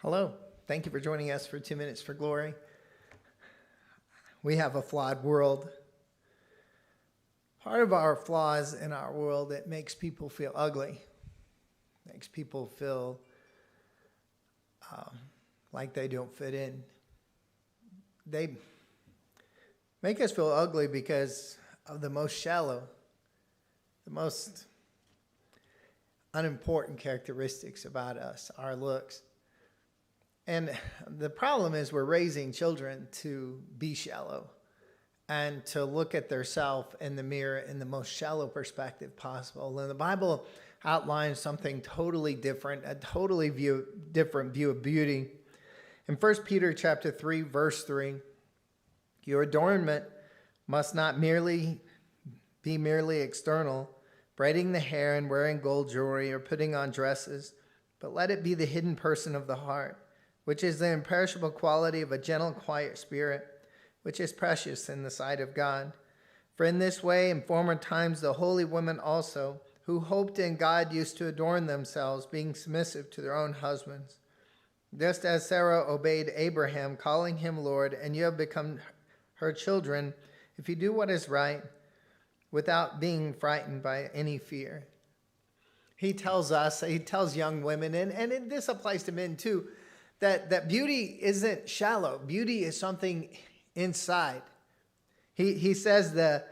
Hello. Thank you for joining us for 2 Minutes for Glory. We have a flawed world. Part of our flaws in our world, it makes people feel ugly. Makes people feel like they don't fit in. They make us feel ugly because of the most shallow, the most unimportant characteristics about us, our looks. And the problem is we're raising children to be shallow and to look at themselves in the mirror in the most shallow perspective possible. And the Bible outlines something totally different, a totally different view of beauty. In 1 Peter chapter 3, verse 3, your adornment must not merely be external, braiding the hair and wearing gold jewelry or putting on dresses, but let it be the hidden person of the heart, which is the imperishable quality of a gentle, quiet spirit, which is precious in the sight of God. For in this way, in former times, the holy women also, who hoped in God, used to adorn themselves, being submissive to their own husbands. Just as Sarah obeyed Abraham, calling him Lord, and you have become her children, if you do what is right, without being frightened by any fear. He tells young women, and this applies to men too, that beauty isn't shallow. Beauty is something inside. He says the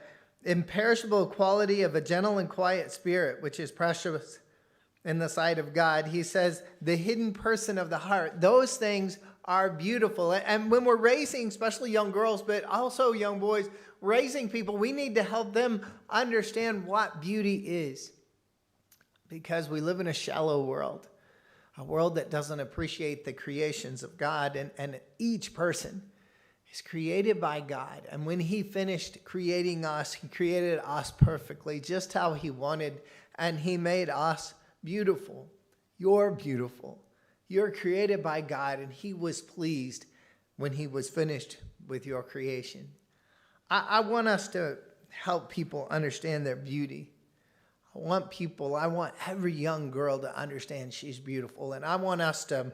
imperishable quality of a gentle and quiet spirit, which is precious in the sight of God. He says the hidden person of the heart. Those things are beautiful. And when we're raising, especially young girls, but also young boys, raising people, we need to help them understand what beauty is. Because we live in a shallow world. A world that doesn't appreciate the creations of God, and each person is created by God. And when he finished creating us, he created us perfectly, just how he wanted, and he made us beautiful. You're beautiful. You're created by God, and he was pleased when he was finished with your creation. I want us to help people understand their beauty. I want every young girl to understand she's beautiful. And I want us to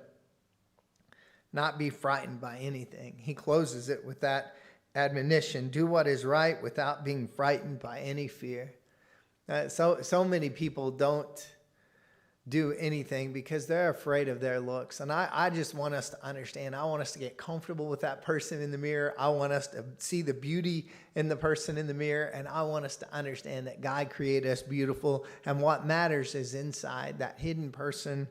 not be frightened by anything. He closes it with that admonition. Do what is right without being frightened by any fear. So many people don't do anything because they're afraid of their looks. And I just want us to understand. I want us to get comfortable with that person in the mirror. I want us to see the beauty in the person in the mirror. And I want us to understand that God created us beautiful. And what matters is inside, that hidden person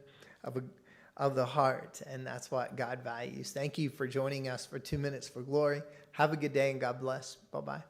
of the heart. And that's what God values. Thank you for joining us for 2 Minutes for Glory. Have a good day and God bless. Bye-bye.